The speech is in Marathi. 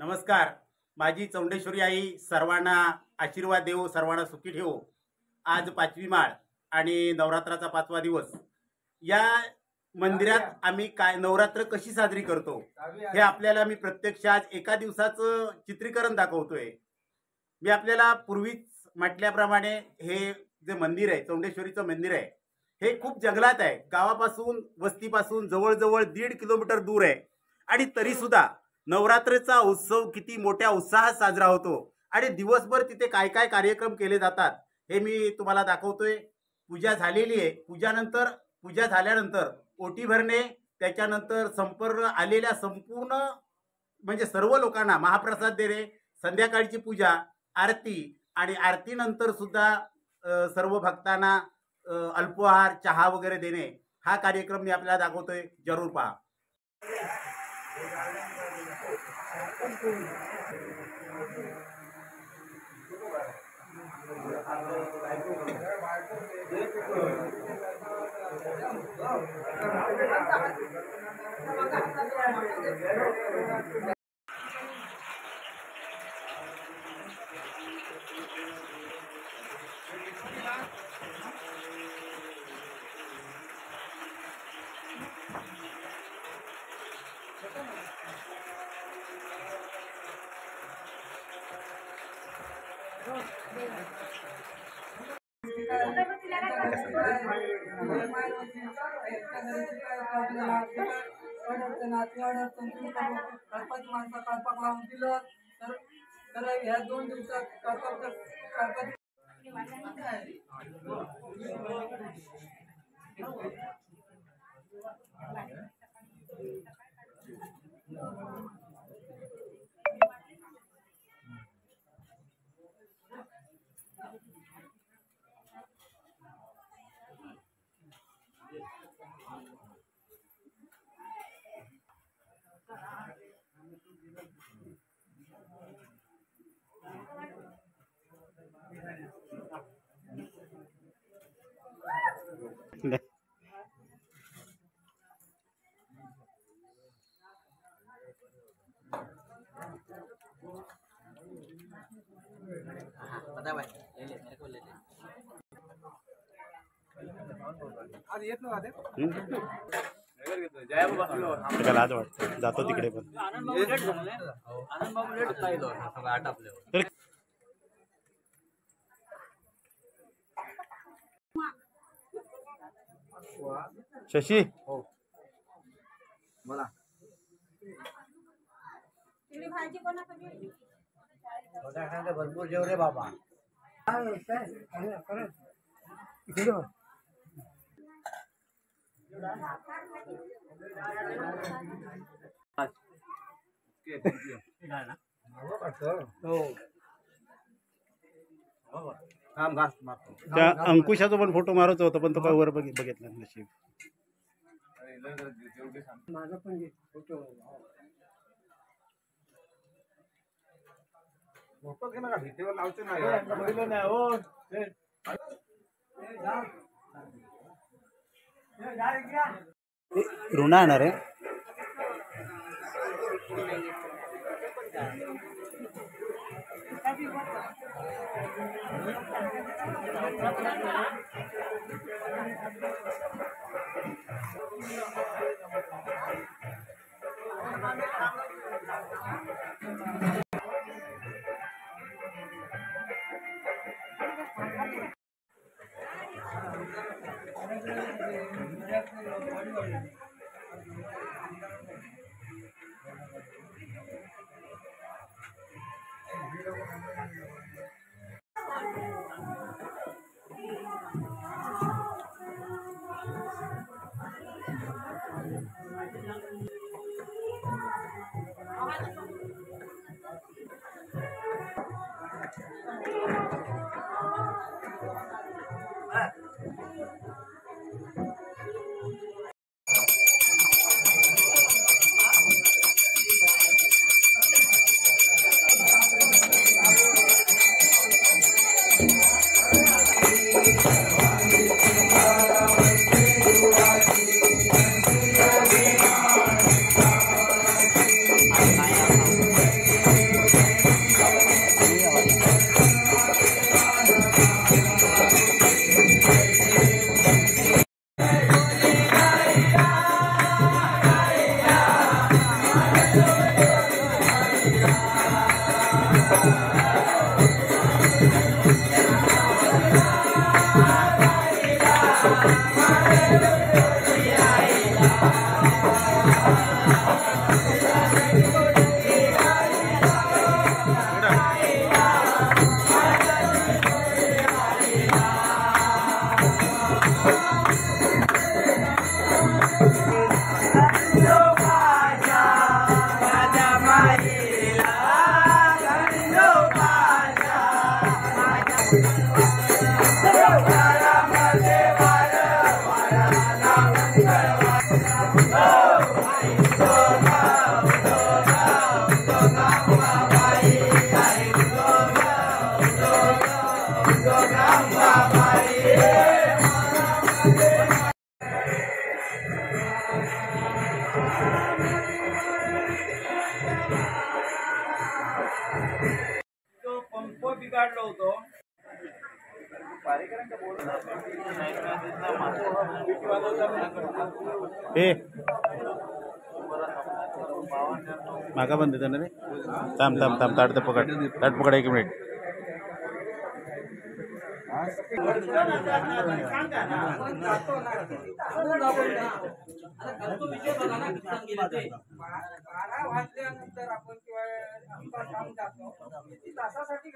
नमस्कार. माझी चौंडेश्वरी आई सर्वांना आशीर्वाद देवो, सर्वांना सुखी ठेवो. आज 5वी माळ आणि नवरात्राचा 5वा दिवस. या मंदिरात आम्ही काय नवरात्र कशी साजरी करतो हे आपल्याला मी प्रत्यक्ष आज एका दिवसाचं चित्रीकरण दाखवतोय. मी आपल्याला पूर्वीच म्हटल्याप्रमाणे हे जे मंदिर आहे, चौंडेश्वरीचं मंदिर आहे, हे खूप जंगलात आहे. गावापासून वस्तीपासून जवळजवळ 1.5 किलोमीटर दूर आहे. आणि तरी सुद्धा नवरात्रीचा उत्सव किती मोठ्या उत्साहात साजरा होतो आणि दिवसभर तिथे काय काय कार्यक्रम केले जातात हे मी तुम्हाला दाखवतोय. पूजा झालेली आहे. पूजा झाल्यानंतर ओटी भरणे, त्याच्यानंतर संपूर्ण आलेल्या संपूर्ण म्हणजे सर्व लोकांना महाप्रसाद देणे, संध्याकाळची पूजा, आरती आणि आरतीनंतर सुद्धा सर्व भक्तांना अल्पोहार, चहा वगैरे देणे, हा कार्यक्रम मी आपल्याला दाखवतोय. जरूर पहा. ह्या 2 दिवसात आज येत नव्हते. लाज वाटतं, जातो तिकडे पण. शशी हो बोला. भरपूर जेव रे बाबा. त्या अंकुशाचा पण फोटो मारत होता, पण तो काय वर बघितला नशीब. माझा पण फोटो भीतीवर लावतो नाही हो. ऋणा येणार आहे. तो पंप बिघडलो होतो. ए मागा बंद देतो ना रे. थांब थांब थांब ताट पकड 1 मिनिट. बारा वाजल्यानंतर आपण किंवा तासासाठी